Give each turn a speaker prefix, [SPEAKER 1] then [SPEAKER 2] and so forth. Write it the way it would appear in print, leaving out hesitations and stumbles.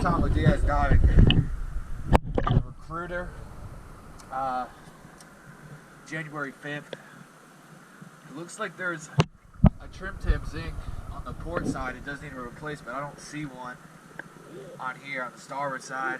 [SPEAKER 1] Tomo Diaz diving. Recruiter. January 5th. It looks like there's a trim tab zinc on the port side. It does need a replacement. I don't see one on here on the starboard side.